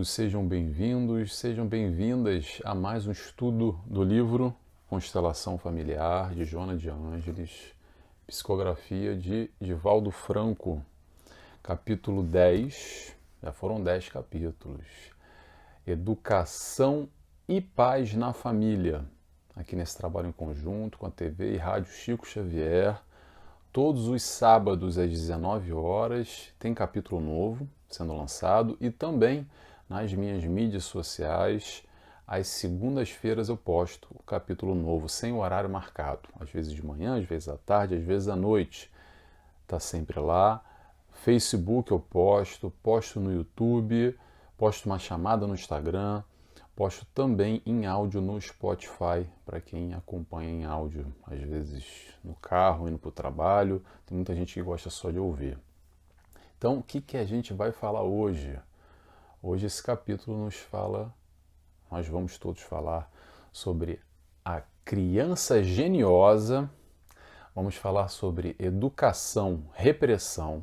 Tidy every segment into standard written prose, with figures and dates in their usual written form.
todos, sejam bem-vindos, sejam bem-vindas a mais um estudo do livro Constelação Familiar, de Joana de Ângeles, psicografia de Divaldo Franco, capítulo 10, já foram 10 capítulos, Educação e Paz na Família, aqui nesse trabalho em conjunto com a TV e Rádio Chico Xavier. Todos os sábados às 19 horas tem capítulo novo sendo lançado e também nas minhas mídias sociais, às segundas-feiras eu posto o capítulo novo sem o horário marcado, às vezes de manhã, às vezes à tarde, às vezes à noite. Está sempre lá. Facebook eu posto no YouTube, posto uma chamada no Instagram, posto também em áudio no Spotify, para quem acompanha em áudio, às vezes no carro, indo para o trabalho. Tem muita gente que gosta só de ouvir. Então, o que a gente vai falar hoje? Hoje esse capítulo nós vamos todos falar sobre a criança geniosa, vamos falar sobre educação, repressão,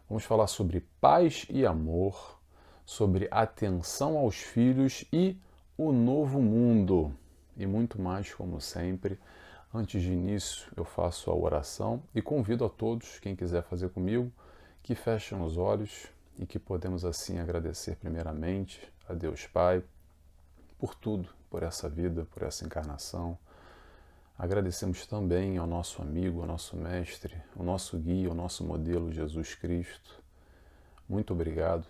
vamos falar sobre paz e amor, sobre atenção aos filhos e o novo mundo e muito mais, como sempre. Antes de início, eu faço a oração e convido a todos, quem quiser fazer comigo, que fechem os olhos e que podemos assim agradecer primeiramente a Deus Pai por tudo, por essa vida, por essa encarnação. Agradecemos também ao nosso amigo, ao nosso mestre, ao nosso guia, ao nosso modelo Jesus Cristo. Muito obrigado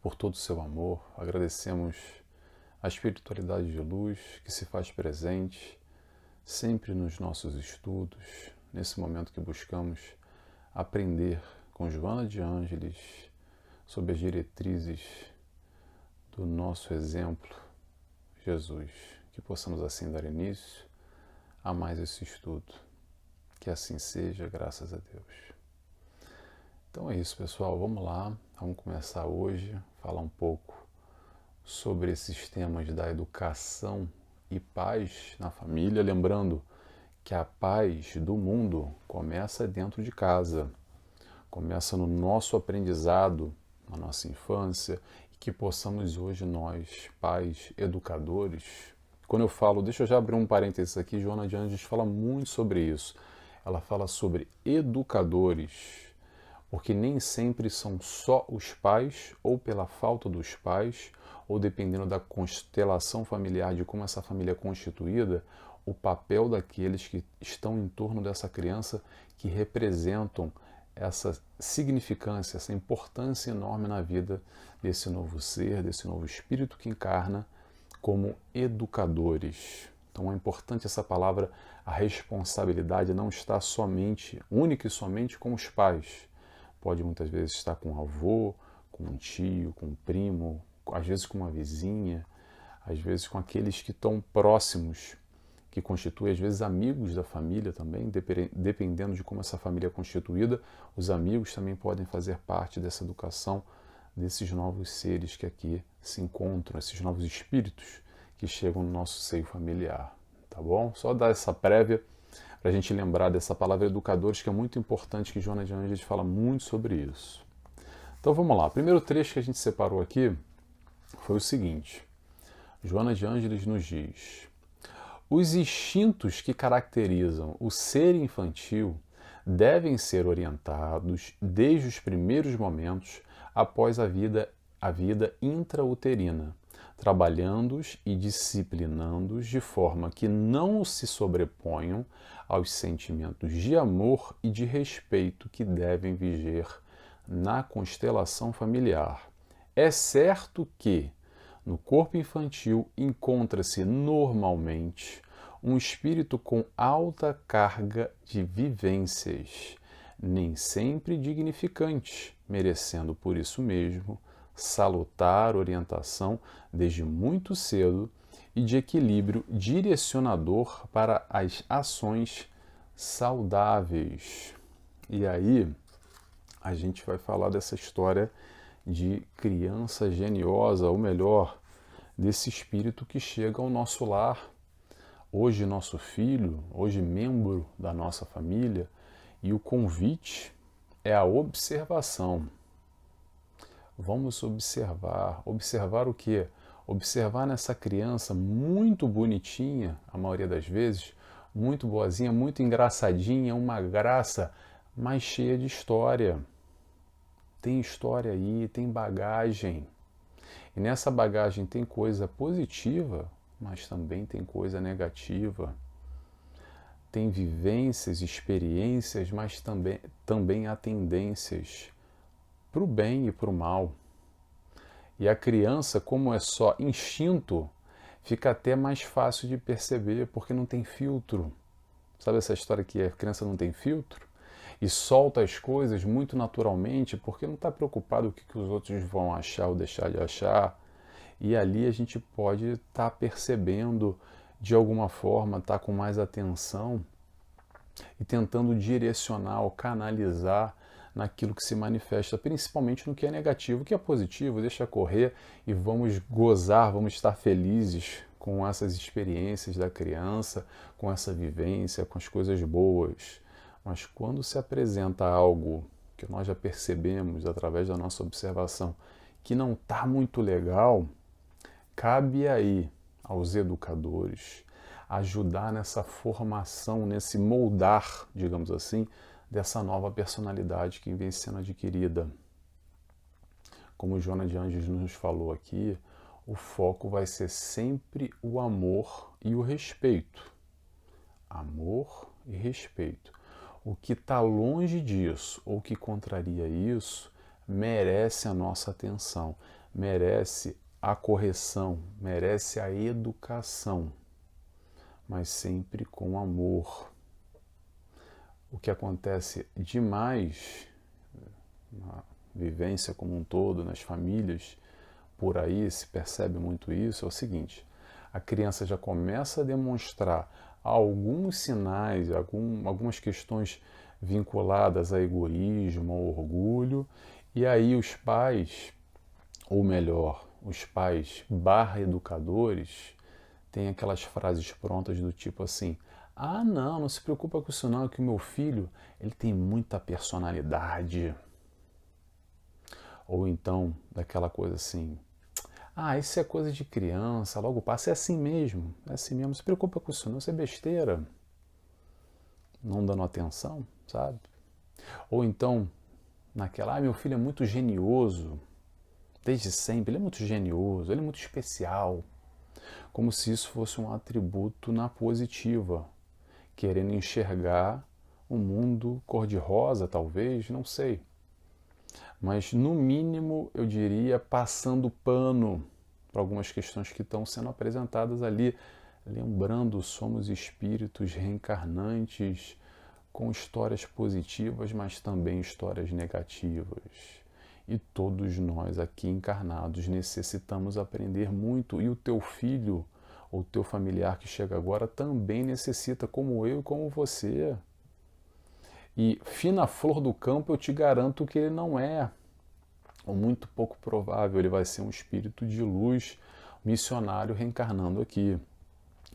por todo o seu amor. Agradecemos a espiritualidade de luz que se faz presente sempre nos nossos estudos, nesse momento que buscamos aprender com Joana de Ângeles sob as diretrizes do nosso exemplo, Jesus. Que possamos assim dar início a mais esse estudo. Que assim seja, graças a Deus. Então é isso, pessoal. Vamos lá. Vamos começar hoje a falar um pouco sobre esses temas da educação e paz na família. Lembrando que a paz do mundo começa dentro de casa. Começa no nosso aprendizado, na nossa infância, e que possamos hoje nós, pais, educadores. Quando eu falo, deixa eu já abrir um parênteses aqui, Joana de Ângeles fala muito sobre isso. Ela fala sobre educadores, porque nem sempre são só os pais, ou pela falta dos pais, ou dependendo da constelação familiar, de como essa família é constituída, o papel daqueles que estão em torno dessa criança, que representam essa significância, essa importância enorme na vida desse novo ser, desse novo espírito que encarna como educadores. Então é importante essa palavra, a responsabilidade não está somente, única e somente com os pais. Pode muitas vezes estar com o avô, com um tio, com um primo, às vezes com uma vizinha, às vezes com aqueles que estão próximos, que constituem às vezes amigos da família também, dependendo de como essa família é constituída, os amigos também podem fazer parte dessa educação desses novos seres que aqui se encontram, esses novos espíritos que chegam no nosso seio familiar, tá bom? Só dar essa prévia para a gente lembrar dessa palavra educadores, que é muito importante, que Joana de Ângeles fala muito sobre isso. Então vamos lá, o primeiro trecho que a gente separou aqui foi o seguinte: Joana de Ângeles nos diz: os instintos que caracterizam o ser infantil devem ser orientados desde os primeiros momentos após a vida intrauterina, trabalhando-os e disciplinando-os de forma que não se sobreponham aos sentimentos de amor e de respeito que devem viger na constelação familiar. É certo que no corpo infantil encontra-se normalmente um espírito com alta carga de vivências, nem sempre dignificantes, merecendo por isso mesmo salutar orientação desde muito cedo e de equilíbrio direcionador para as ações saudáveis. E aí a gente vai falar dessa história de criança geniosa, ou melhor, desse espírito que chega ao nosso lar, hoje nosso filho, hoje membro da nossa família, e o convite é a observação. Vamos observar. Observar o quê? Observar nessa criança muito bonitinha, a maioria das vezes, muito boazinha, muito engraçadinha, uma graça, mas cheia de história. Tem história aí, tem bagagem. E nessa bagagem tem coisa positiva, mas também tem coisa negativa. Tem vivências, experiências, mas também há tendências para o bem e para o mal. E a criança, como é só instinto, fica até mais fácil de perceber, porque não tem filtro. Sabe essa história que a criança não tem filtro? E solta as coisas muito naturalmente, porque não está preocupado com o que os outros vão achar ou deixar de achar. E ali a gente pode estar percebendo, de alguma forma, estar com mais atenção e tentando direcionar ou canalizar naquilo que se manifesta, principalmente no que é negativo. O que é positivo, deixa correr e vamos gozar, vamos estar felizes com essas experiências da criança, com essa vivência, com as coisas boas. Mas quando se apresenta algo que nós já percebemos através da nossa observação que não está muito legal, cabe aí aos educadores ajudar nessa formação, nesse moldar, digamos assim, dessa nova personalidade que vem sendo adquirida. Como Joana de Anjos nos falou aqui, o foco vai ser sempre o amor e o respeito. Amor e respeito. O que está longe disso ou que contraria isso merece a nossa atenção, merece a correção, merece a educação, mas sempre com amor. O que acontece demais na vivência como um todo, nas famílias, por aí se percebe muito isso, é o seguinte: a criança já começa a demonstrar alguns sinais, algumas questões vinculadas a egoísmo, ao orgulho, e aí os pais, ou melhor, os pais barra educadores, têm aquelas frases prontas do tipo assim: ah, não se preocupa com isso não, que o meu filho, ele tem muita personalidade. Ou então, daquela coisa assim: ah, isso é coisa de criança, logo passa, é assim mesmo, não se preocupa com isso não, isso é besteira. Não dando atenção, sabe? Ou então, naquela: ah, meu filho é muito genioso, desde sempre, ele é muito genioso, ele é muito especial. Como se isso fosse um atributo na positiva, querendo enxergar um mundo cor-de-rosa, talvez, não sei. Mas, no mínimo, eu diria, passando pano para algumas questões que estão sendo apresentadas ali. Lembrando, somos espíritos reencarnantes com histórias positivas, mas também histórias negativas. E todos nós aqui encarnados necessitamos aprender muito. E o teu filho ou teu familiar que chega agora também necessita, como eu e como você. E fina flor do campo, eu te garanto que ele não é, ou muito pouco provável, ele vai ser um espírito de luz missionário reencarnando aqui.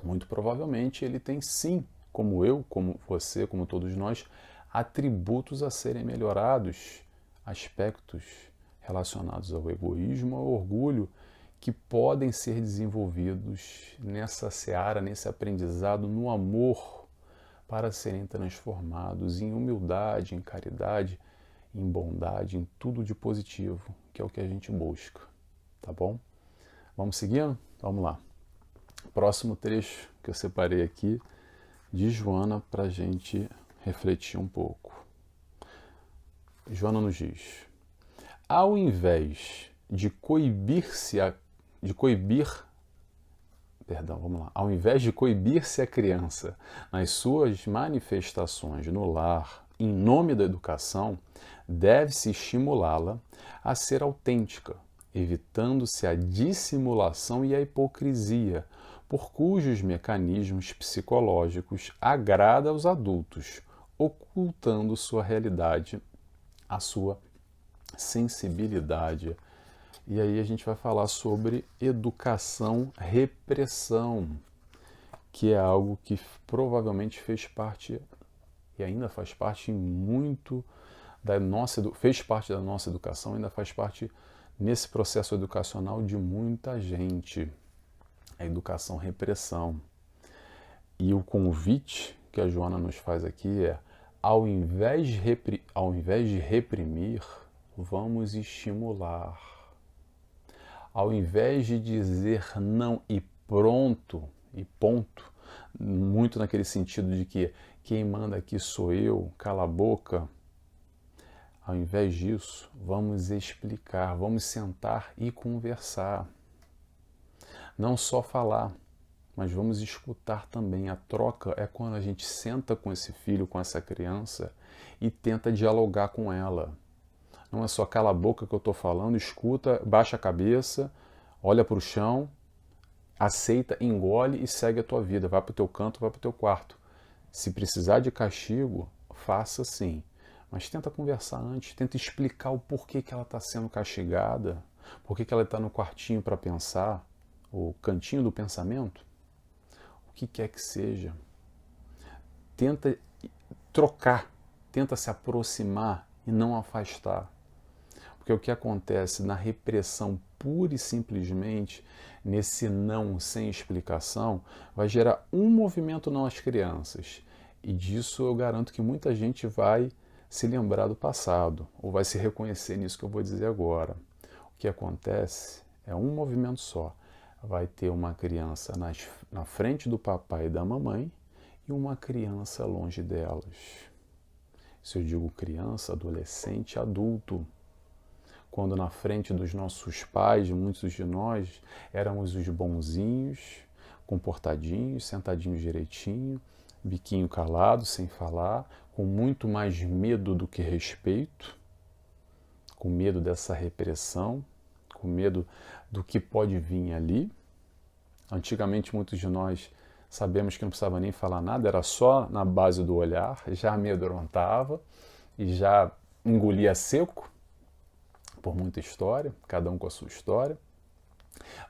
Muito provavelmente ele tem sim, como eu, como você, como todos nós, atributos a serem melhorados, aspectos relacionados ao egoísmo, ao orgulho, que podem ser desenvolvidos nessa seara, nesse aprendizado, no amor, para serem transformados em humildade, em caridade, em bondade, em tudo de positivo, que é o que a gente busca, tá bom? Vamos seguindo? Vamos lá. Próximo trecho que eu separei aqui de Joana para a gente refletir um pouco. Joana nos diz: ao invés de ao invés de coibir-se a criança nas suas manifestações no lar, em nome da educação, deve-se estimulá-la a ser autêntica, evitando-se a dissimulação e a hipocrisia, por cujos mecanismos psicológicos agrada aos adultos, ocultando sua realidade, a sua sensibilidade. E aí a gente vai falar sobre educação-repressão, que é algo que provavelmente fez parte e ainda faz parte muito da nossa fez parte da nossa educação, ainda faz parte nesse processo educacional de muita gente, a educação-repressão. E o convite que a Joana nos faz aqui é, ao invés de reprimir, vamos estimular. Ao invés de dizer não e pronto, e ponto, muito naquele sentido de que quem manda aqui sou eu, cala a boca, ao invés disso, vamos explicar, vamos sentar e conversar. Não só falar, mas vamos escutar também. A troca é quando a gente senta com esse filho, com essa criança e tenta dialogar com ela. Não é só cala a boca que eu estou falando, escuta, baixa a cabeça, olha para o chão, aceita, engole e segue a tua vida. Vai para o teu canto, vai para o teu quarto. Se precisar de castigo, faça sim. Mas tenta conversar antes, tenta explicar o porquê que ela está sendo castigada, porquê que ela está no quartinho para pensar, o cantinho do pensamento, o que quer que seja. Tenta trocar, tenta se aproximar e não afastar. Porque o que acontece na repressão pura e simplesmente, nesse não sem explicação, vai gerar um movimento nas crianças. E disso eu garanto que muita gente vai se lembrar do passado, ou vai se reconhecer nisso que eu vou dizer agora. O que acontece é um movimento só. Vai ter uma criança na frente do papai e da mamãe e uma criança longe delas. Se eu digo criança, adolescente, adulto. Quando na frente dos nossos pais, muitos de nós, éramos os bonzinhos, comportadinhos, sentadinhos direitinho, biquinho calado, sem falar, com muito mais medo do que respeito, com medo dessa repressão, com medo do que pode vir ali. Antigamente, muitos de nós sabemos que não precisava nem falar nada, era só na base do olhar, já amedrontava e já engolia seco, por muita história, cada um com a sua história.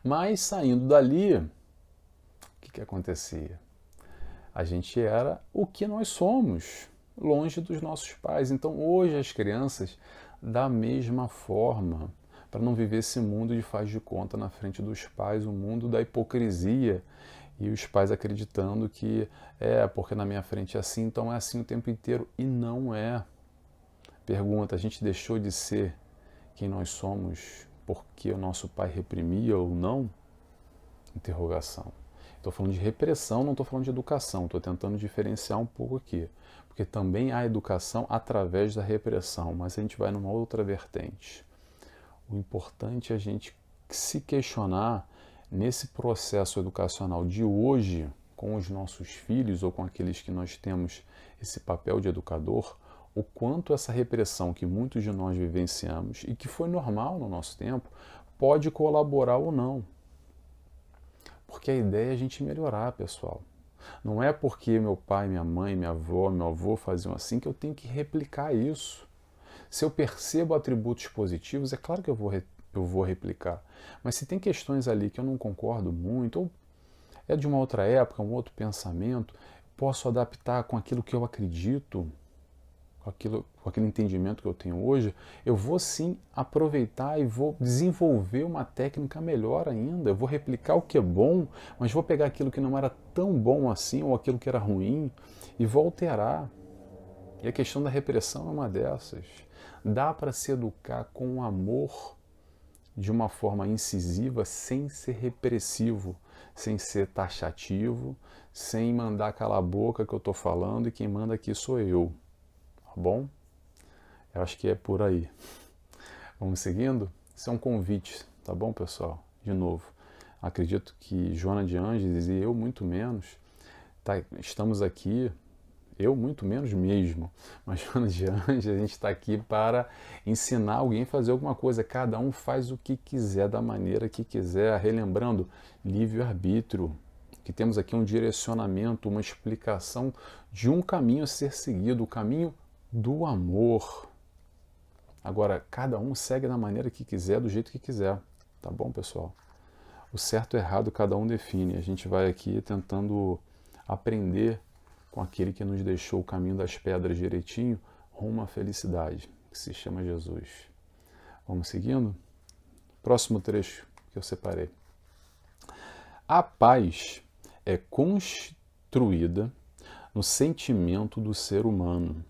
Mas saindo dali, o que acontecia? A gente era o que nós somos, longe dos nossos pais. Então hoje as crianças, da mesma forma, para não viver esse mundo de faz de conta na frente dos pais, o mundo da hipocrisia, e os pais acreditando que porque na minha frente é assim, então é assim o tempo inteiro. E não é. Pergunta, a gente deixou de ser quem nós somos porque o nosso pai reprimia ou não? Interrogação. Estou falando de repressão, não estou falando de educação. Estou tentando diferenciar um pouco aqui. Porque também há educação através da repressão, mas a gente vai numa outra vertente. O importante é a gente se questionar nesse processo educacional de hoje, com os nossos filhos ou com aqueles que nós temos esse papel de educador, o quanto essa repressão que muitos de nós vivenciamos e que foi normal no nosso tempo, pode colaborar ou não. Porque a ideia é a gente melhorar, pessoal. Não é porque meu pai, minha mãe, minha avó, meu avô faziam assim que eu tenho que replicar isso. Se eu percebo atributos positivos, é claro que eu vou replicar. Mas se tem questões ali que eu não concordo muito, ou é de uma outra época, um outro pensamento, posso adaptar com aquilo que eu acredito, com aquele entendimento que eu tenho hoje, eu vou sim aproveitar e vou desenvolver uma técnica melhor ainda. Eu vou replicar o que é bom, mas vou pegar aquilo que não era tão bom assim, ou aquilo que era ruim, e vou alterar. E a questão da repressão é uma dessas. Dá para se educar com amor de uma forma incisiva, sem ser repressivo, sem ser taxativo, sem mandar calar a boca que eu estou falando e quem manda aqui sou eu. Tá bom? Eu acho que é por aí. Vamos seguindo? Isso é um convite, tá bom, pessoal? De novo, acredito que Joana de Ângeles e eu muito menos, estamos aqui, eu muito menos mesmo, mas Joana de Ângeles, a gente está aqui para ensinar alguém a fazer alguma coisa. Cada um faz o que quiser, da maneira que quiser, relembrando, livre-arbítrio, que temos aqui um direcionamento, uma explicação de um caminho a ser seguido, o caminho do amor. Agora, cada um segue da maneira que quiser, do jeito que quiser. Tá bom, pessoal? O certo e o errado cada um define. A gente vai aqui tentando aprender com aquele que nos deixou o caminho das pedras direitinho, rumo à felicidade, que se chama Jesus. Vamos seguindo? Próximo trecho que eu separei. A paz é construída no sentimento do ser humano,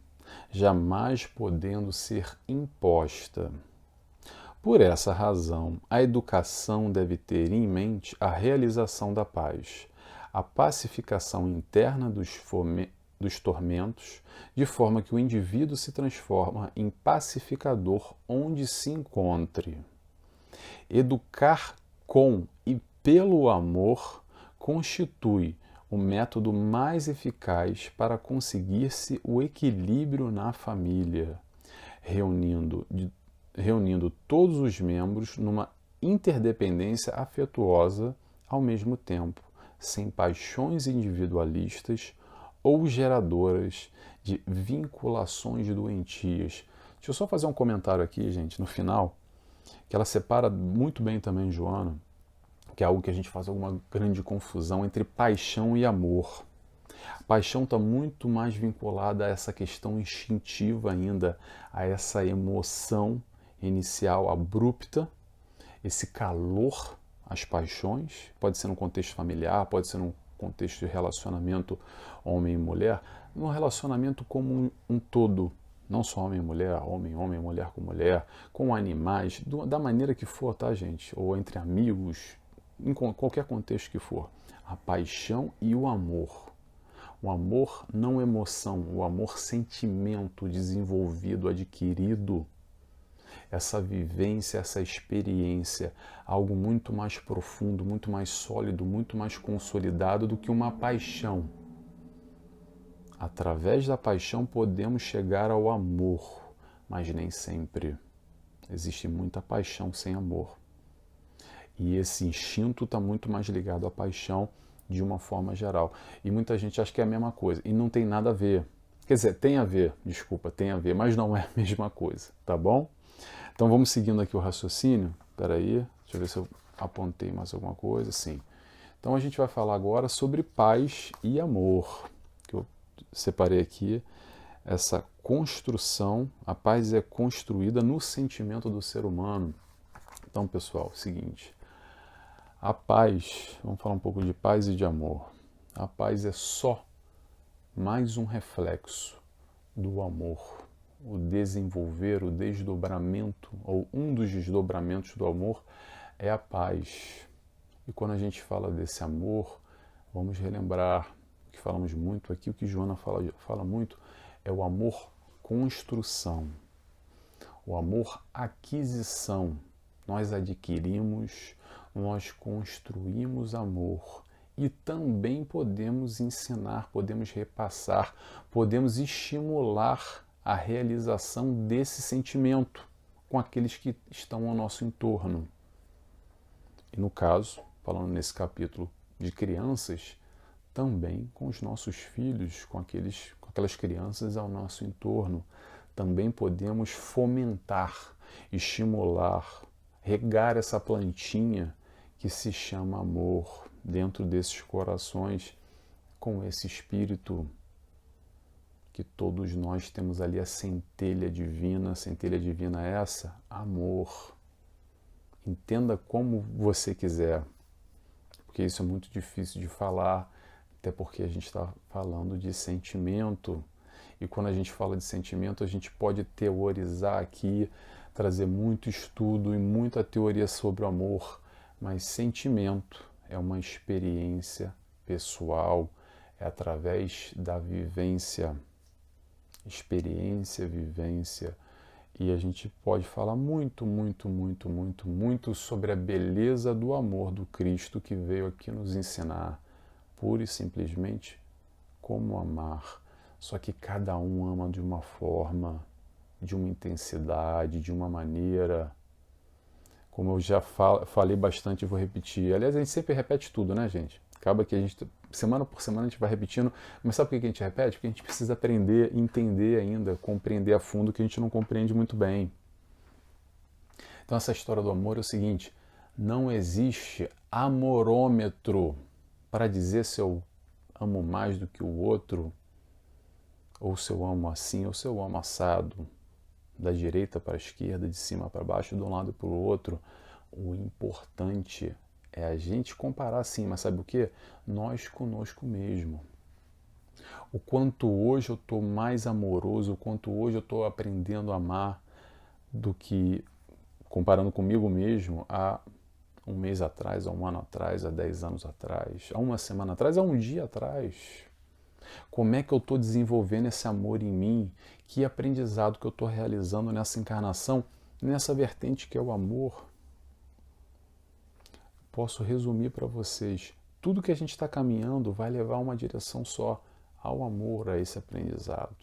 jamais podendo ser imposta. Por essa razão, a educação deve ter em mente a realização da paz, a pacificação interna dos tormentos, de forma que o indivíduo se transforma em pacificador onde se encontre. Educar com e pelo amor constitui o método mais eficaz para conseguir-se o equilíbrio na família, reunindo todos os membros numa interdependência afetuosa ao mesmo tempo, sem paixões individualistas ou geradoras de vinculações doentias. Deixa eu só fazer um comentário aqui, gente, no final, que ela separa muito bem também, Joana, que é algo que a gente faz alguma grande confusão entre paixão e amor. A paixão está muito mais vinculada a essa questão instintiva ainda, a essa emoção inicial abrupta, esse calor, as paixões, pode ser num contexto familiar, pode ser num contexto de relacionamento homem e mulher, num relacionamento como um todo, não só homem e mulher, homem, mulher com animais, da maneira que for, tá, gente? Ou entre amigos, em qualquer contexto que for. A paixão e o amor. O amor não emoção, o amor sentimento desenvolvido, adquirido. Essa vivência, essa experiência, algo muito mais profundo, muito mais sólido, muito mais consolidado do que uma paixão. Através da paixão podemos chegar ao amor, mas nem sempre. Existe muita paixão sem amor. E esse instinto está muito mais ligado à paixão de uma forma geral. E muita gente acha que é a mesma coisa. E não tem nada a ver. Quer dizer, tem a ver, desculpa, tem a ver, mas não é a mesma coisa, tá bom? Então vamos seguindo aqui o raciocínio. Espera aí, deixa eu ver se eu apontei mais alguma coisa. Sim. Então a gente vai falar agora sobre paz e amor. Que eu separei aqui essa construção. A paz é construída no sentimento do ser humano. Então, pessoal, seguinte. A paz, vamos falar um pouco de paz e de amor. A paz é só mais um reflexo do amor. O desenvolver, o desdobramento, ou um dos desdobramentos do amor é a paz. E quando a gente fala desse amor, vamos relembrar o que falamos muito aqui, o que Joana fala muito, é o amor construção, o amor aquisição. Nós adquirimos, nós construímos amor e também podemos ensinar, podemos repassar, podemos estimular a realização desse sentimento com aqueles que estão ao nosso entorno. E no caso, falando nesse capítulo de crianças, também com os nossos filhos, com aquelas crianças ao nosso entorno. Também podemos fomentar, estimular, regar essa plantinha que se chama amor dentro desses corações, com esse espírito que todos nós temos ali, a centelha divina é essa, amor. Entenda como você quiser, porque isso é muito difícil de falar, até porque a gente está falando de sentimento, e quando a gente fala de sentimento, a gente pode teorizar aqui, trazer muito estudo e muita teoria sobre o amor, mas sentimento é uma experiência pessoal, é através da vivência, vivência, e a gente pode falar muito sobre a beleza do amor do Cristo que veio aqui nos ensinar, pura e simplesmente, como amar. Só que cada um ama de uma forma, de uma intensidade, de uma maneira. Como eu já falei bastante e vou repetir. Aliás, a gente sempre repete tudo, né, gente? Acaba que a gente, semana por semana, a gente vai repetindo. Mas sabe por que a gente repete? Porque a gente precisa aprender, entender ainda, compreender a fundo o que a gente não compreende muito bem. Então essa história do amor é o seguinte, não existe amorômetro para dizer se eu amo mais do que o outro, ou se eu amo assim, ou se eu amo assado, da direita para a esquerda, de cima para baixo, de um lado para o outro. O importante é a gente comparar sim, mas sabe o que? Nós conosco mesmo. O quanto hoje eu estou mais amoroso, o quanto hoje eu estou aprendendo a amar do que comparando comigo mesmo há um mês atrás, há um ano atrás, há 10 anos atrás, há uma semana atrás, há um dia atrás. Como é que eu estou desenvolvendo esse amor em mim? Que aprendizado que eu estou realizando nessa encarnação, nessa vertente que é o amor? Posso resumir para vocês. Tudo que a gente está caminhando vai levar a uma direção só, ao amor, a esse aprendizado.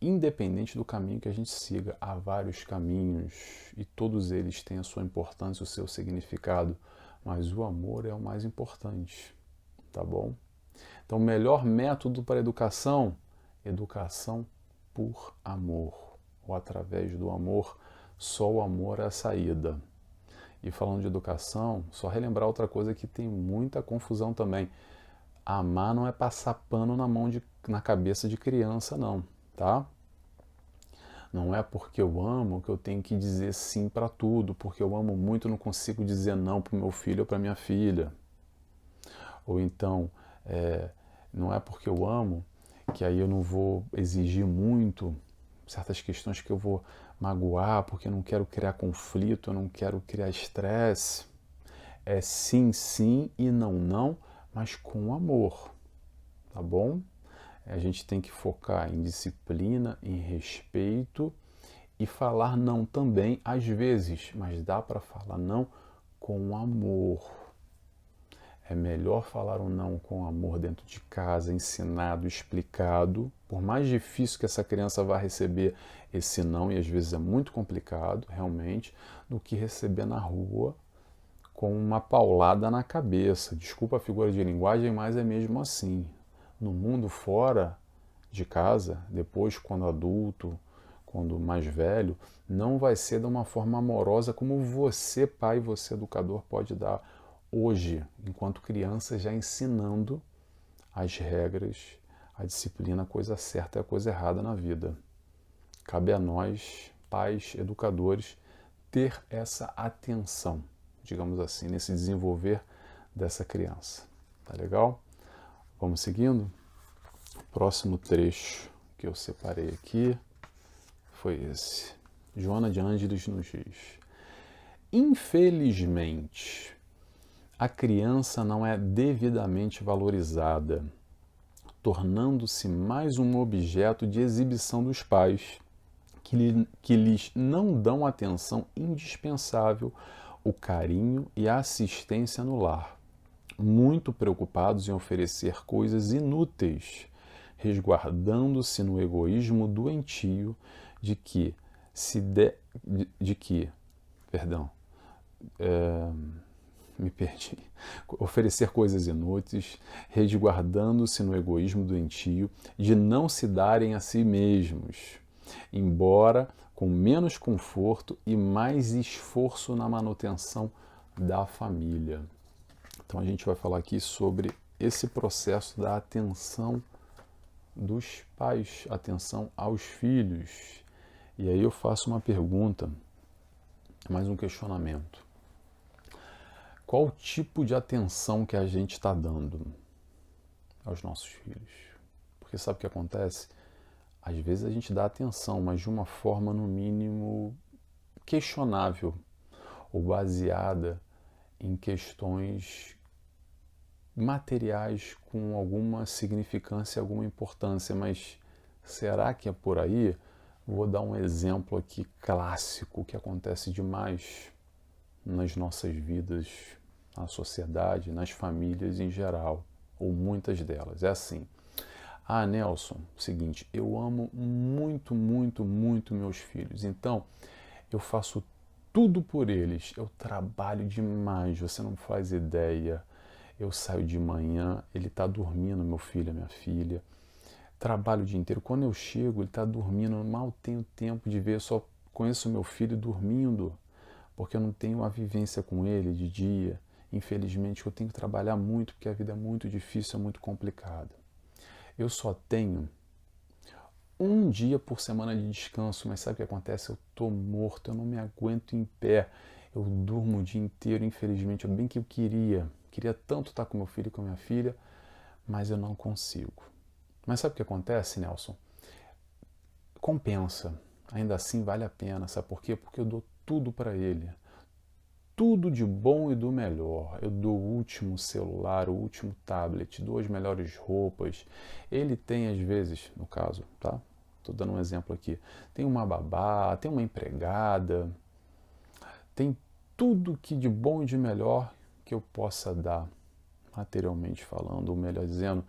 Independente do caminho que a gente siga, há vários caminhos e todos eles têm a sua importância, o seu significado, mas o amor é o mais importante, tá bom? Então, o melhor método para a educação, educação por amor, ou através do amor, só o amor é a saída. E falando de educação, só relembrar outra coisa que tem muita confusão também. Amar não é passar pano na cabeça de criança, não, tá? Não é porque eu amo que eu tenho que dizer sim para tudo, porque eu amo muito, não consigo dizer não para o meu filho ou para minha filha. Ou então, não é porque eu amo que aí eu não vou exigir muito certas questões que eu vou magoar, porque eu não quero criar conflito, eu não quero criar estresse. É sim, sim e não, não, mas com amor, tá bom? A gente tem que focar em disciplina, em respeito e falar não também às vezes, mas dá para falar não com amor. É melhor falar um não com amor dentro de casa, ensinado, explicado, por mais difícil que essa criança vá receber esse não, e às vezes é muito complicado, realmente, do que receber na rua com uma paulada na cabeça. Desculpa a figura de linguagem, mas é mesmo assim. No mundo fora de casa, depois quando adulto, quando mais velho, não vai ser de uma forma amorosa como você, pai, você, educador, pode dar hoje, enquanto criança, já ensinando as regras, a disciplina, a coisa certa e a coisa errada na vida. Cabe a nós, pais, educadores, ter essa atenção, digamos assim, nesse desenvolver dessa criança. Tá legal? Vamos seguindo? Próximo trecho que eu separei aqui foi esse. Joana de Ângeles nos diz: infelizmente, a criança não é devidamente valorizada, tornando-se mais um objeto de exibição dos pais, que lhes não dão a atenção indispensável, o carinho e a assistência no lar, muito preocupados em oferecer coisas inúteis, resguardando-se no egoísmo doentio de que me perdi. Oferecer coisas inúteis, resguardando-se no egoísmo doentio de não se darem a si mesmos, embora com menos conforto e mais esforço na manutenção da família. Então a gente vai falar aqui sobre esse processo da atenção dos pais, atenção aos filhos. E aí eu faço uma pergunta, mais um questionamento. Qual o tipo de atenção que a gente está dando aos nossos filhos? Porque sabe o que acontece? Às vezes a gente dá atenção, mas de uma forma, no mínimo, questionável ou baseada em questões materiais com alguma significância, alguma importância. Mas será que é por aí? Vou dar um exemplo aqui clássico que acontece demais nas nossas vidas, na sociedade, nas famílias em geral, ou muitas delas. É assim: ah, Nelson, seguinte, eu amo muito, muito, muito meus filhos, então eu faço tudo por eles, eu trabalho demais, você não faz ideia. Eu saio de manhã, ele está dormindo, meu filho, a minha filha, trabalho o dia inteiro. Quando eu chego, ele está dormindo, mal tenho tempo de ver, eu só conheço meu filho dormindo, porque eu não tenho a vivência com ele de dia. Infelizmente, eu tenho que trabalhar muito, porque a vida é muito difícil, é muito complicada. Eu só tenho um dia por semana de descanso, mas sabe o que acontece? Eu estou morto, eu não me aguento em pé. Eu durmo o dia inteiro, infelizmente, é bem que eu queria tanto estar com meu filho e com minha filha, mas eu não consigo. Mas sabe o que acontece, Nelson? Compensa, ainda assim vale a pena, sabe por quê? Porque eu dou tudo para ele, tudo de bom e do melhor. Eu dou o último celular, o último tablet, dou as melhores roupas. Ele tem, às vezes, no caso, tá? Estou dando um exemplo aqui. Tem uma babá, tem uma empregada, tem tudo que de bom e de melhor que eu possa dar, materialmente falando, ou melhor dizendo,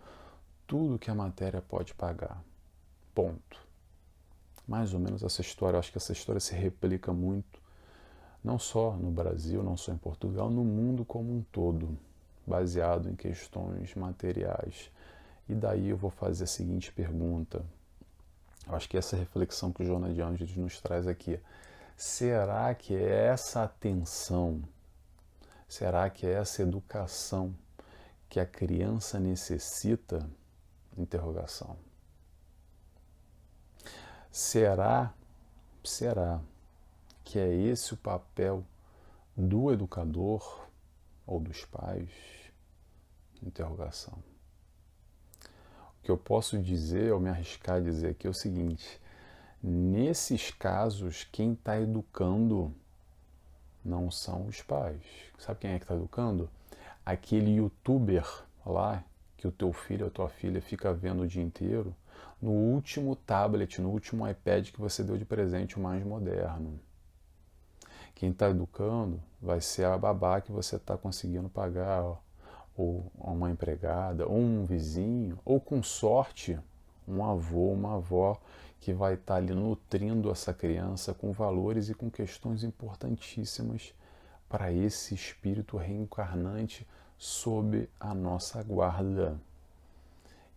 tudo que a matéria pode pagar. Ponto. Mais ou menos essa história, eu acho que essa história se replica muito, não só no Brasil, não só em Portugal, no mundo como um todo, baseado em questões materiais. E daí eu vou fazer a seguinte pergunta. Eu acho que essa reflexão que o Joana de Ângeles nos traz aqui. Será que é essa atenção, será que é essa educação que a criança necessita? Interrogação. Será que é esse o papel do educador ou dos pais? Interrogação. O que eu posso dizer, ou me arriscar a dizer aqui é o seguinte: nesses casos, quem está educando não são os pais. Sabe quem é que está educando? Aquele youtuber lá que o teu filho ou a tua filha fica vendo o dia inteiro, no último tablet, no último iPad que você deu de presente, o mais moderno. Quem está educando vai ser a babá que você está conseguindo pagar, ou uma empregada, ou um vizinho, ou com sorte, um avô, uma avó que vai estar ali nutrindo essa criança com valores e com questões importantíssimas para esse espírito reencarnante sob a nossa guarda.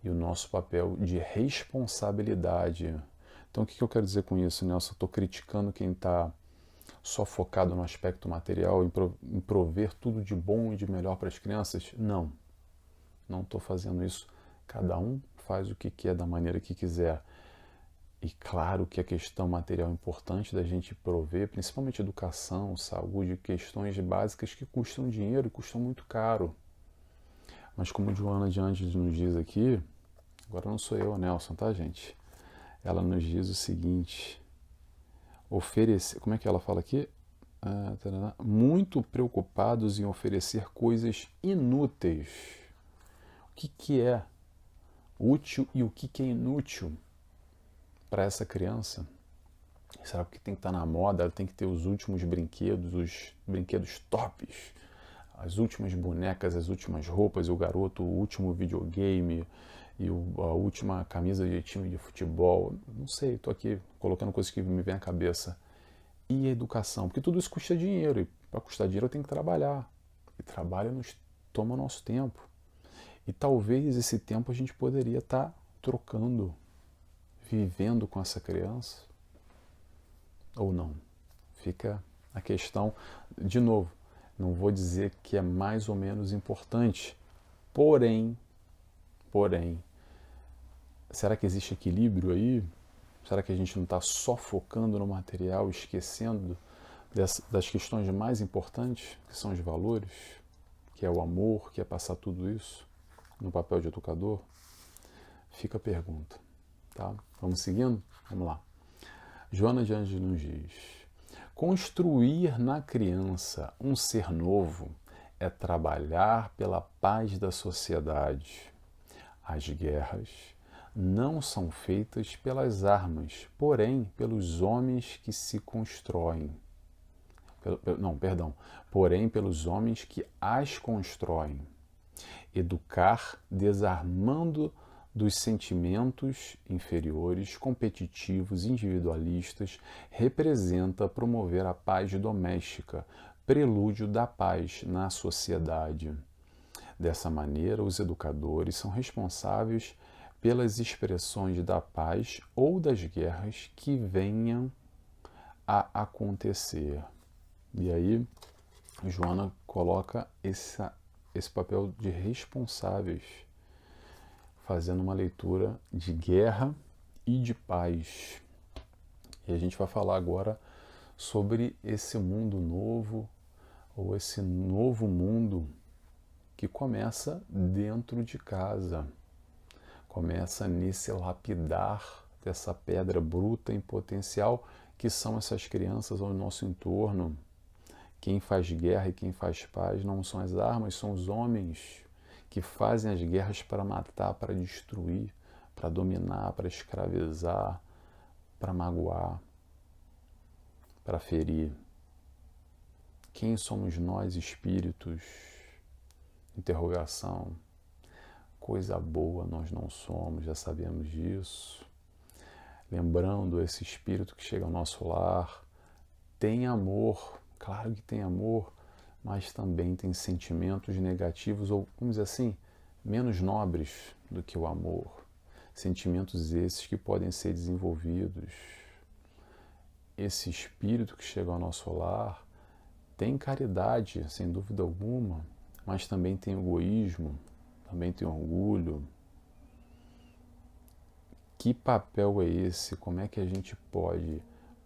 E o nosso papel de responsabilidade. Então, o que eu quero dizer com isso, Nelson? Eu estou criticando quem está só focado no aspecto material, em prover tudo de bom e de melhor para as crianças? Não estou fazendo isso. Cada um faz o que quer, da maneira que quiser. E claro que a questão material é importante da gente prover, principalmente educação, saúde, questões básicas que custam dinheiro e custam muito caro. Mas como Joana de Ângeles nos diz aqui, agora não sou eu, Nelson, tá, gente? Ela nos diz o seguinte: oferecer, como é que ela fala aqui? Muito preocupados em oferecer coisas inúteis. O que é útil e o que é inútil para essa criança? Será que tem que estar na moda? Ela tem que ter os últimos brinquedos, os brinquedos tops, as últimas bonecas, as últimas roupas, o garoto, o último videogame e a última camisa de time de futebol. Não sei, estou aqui colocando coisas que me vêm à cabeça. E a educação? Porque tudo isso custa dinheiro, e para custar dinheiro eu tenho que trabalhar. E trabalho nos toma o nosso tempo. E talvez esse tempo a gente poderia estar trocando, vivendo com essa criança, ou não. Fica a questão, de novo, não vou dizer que é mais ou menos importante, porém, será que existe equilíbrio aí? Será que a gente não está só focando no material, esquecendo das questões mais importantes, que são os valores, que é o amor, que é passar tudo isso no papel de educador? Fica a pergunta. Tá? Vamos seguindo? Vamos lá. Joana de Ângeles nos diz: construir na criança um ser novo é trabalhar pela paz da sociedade. As guerras não são feitas pelas armas, porém pelos homens que se constroem. Porém pelos homens que as constroem. Educar desarmando dos sentimentos inferiores, competitivos, individualistas, representa promover a paz doméstica, prelúdio da paz na sociedade. Dessa maneira, os educadores são responsáveis pelas expressões da paz ou das guerras que venham a acontecer. E aí, Joana coloca esse papel de responsáveis, fazendo uma leitura de guerra e de paz. E a gente vai falar agora sobre esse mundo novo, ou esse novo mundo que começa dentro de casa, começa nesse lapidar dessa pedra bruta em potencial que são essas crianças ao nosso entorno. Quem faz guerra e quem faz paz não são as armas, são os homens que fazem as guerras para matar, para destruir, para dominar, para escravizar, para magoar, para ferir. Quem somos nós, espíritos? Interrogação. Coisa boa nós não somos, já sabemos disso. Lembrando, esse espírito que chega ao nosso lar tem amor, claro que tem amor, mas também tem sentimentos negativos, ou vamos dizer assim, menos nobres do que o amor. Sentimentos esses que podem ser desenvolvidos. Esse espírito que chega ao nosso lar tem caridade, sem dúvida alguma, mas também tem egoísmo, também tem orgulho. Que papel é esse? Como é que a gente pode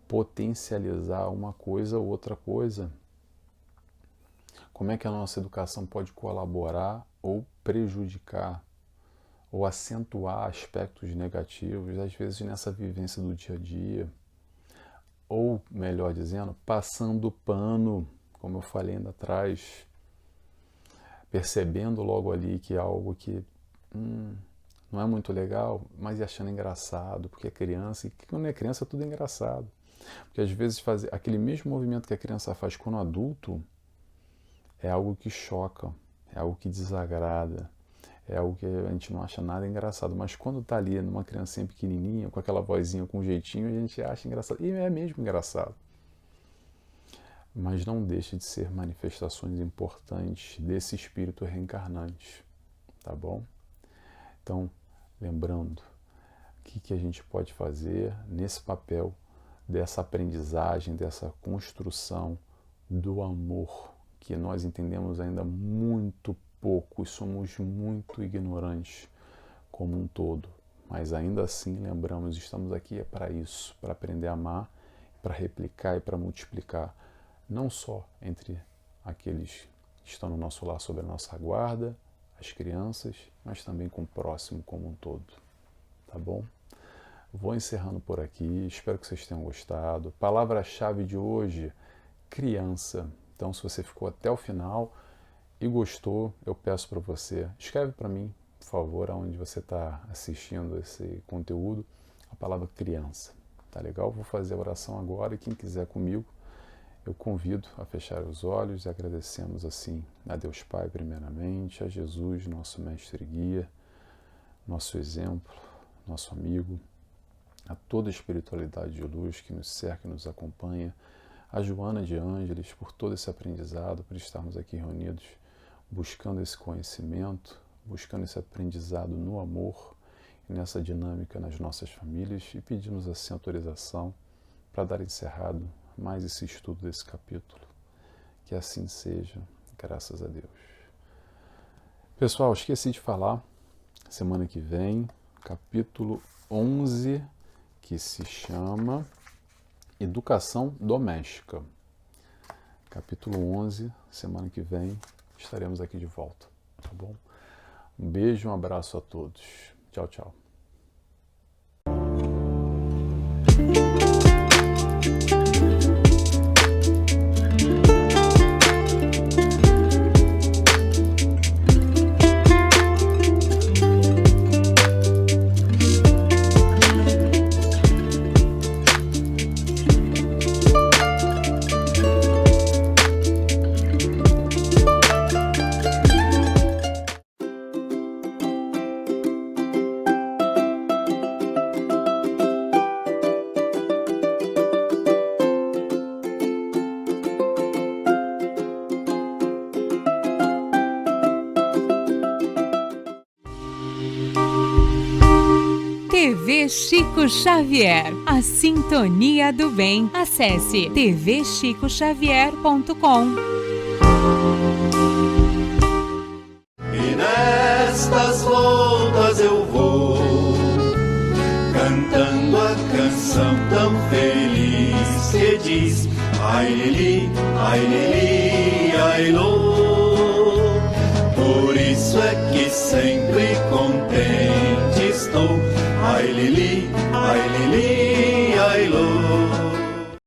potencializar uma coisa ou outra coisa? Como é que a nossa educação pode colaborar ou prejudicar, ou acentuar aspectos negativos, às vezes nessa vivência do dia a dia? Ou, melhor dizendo, passando pano, como eu falei ainda atrás, percebendo logo ali que é algo que não é muito legal, mas achando engraçado, porque é criança, e quando é criança tudo é engraçado. Porque às vezes fazer aquele mesmo movimento que a criança faz quando adulto é algo que choca, é algo que desagrada, é algo que a gente não acha nada engraçado, mas quando está ali numa criancinha pequenininha, com aquela vozinha, com um jeitinho, a gente acha engraçado, e é mesmo engraçado. Mas não deixa de ser manifestações importantes desse espírito reencarnante, tá bom? Então, lembrando, o que a gente pode fazer nesse papel dessa aprendizagem, dessa construção do amor, que nós entendemos ainda muito pouco e somos muito ignorantes como um todo. Mas ainda assim, lembramos, estamos aqui para isso, para aprender a amar, para replicar e para multiplicar, não só entre aqueles que estão no nosso lar sob a nossa guarda, as crianças, mas também com o próximo como um todo, tá bom? Vou encerrando por aqui, espero que vocês tenham gostado. Palavra-chave de hoje, criança. Então, se você ficou até o final e gostou, eu peço para você, escreve para mim, por favor, aonde você está assistindo esse conteúdo, a palavra criança. Tá legal? Vou fazer a oração agora e quem quiser comigo, eu convido a fechar os olhos e agradecemos assim a Deus Pai primeiramente, a Jesus, nosso mestre e guia, nosso exemplo, nosso amigo, a toda a espiritualidade de luz que nos cerca e nos acompanha, a Joana de Ângeles por todo esse aprendizado, por estarmos aqui reunidos, buscando esse conhecimento, buscando esse aprendizado no amor e nessa dinâmica nas nossas famílias e pedimos assim autorização para dar encerrado mais esse estudo desse capítulo. Que assim seja, graças a Deus. Pessoal, esqueci de falar, semana que vem, capítulo 11, que se chama Educação Doméstica. Capítulo 11, semana que vem, estaremos aqui de volta, tá bom? Um beijo, um abraço a todos. Tchau, tchau. TV Chico Xavier, a sintonia do bem. Acesse tvchicoxavier.com. E nestas voltas eu vou cantando a canção tão feliz voz que diz: ai Lili, ai Lô. Por isso é que sempre contente estou. Ai Lili, ai Lô.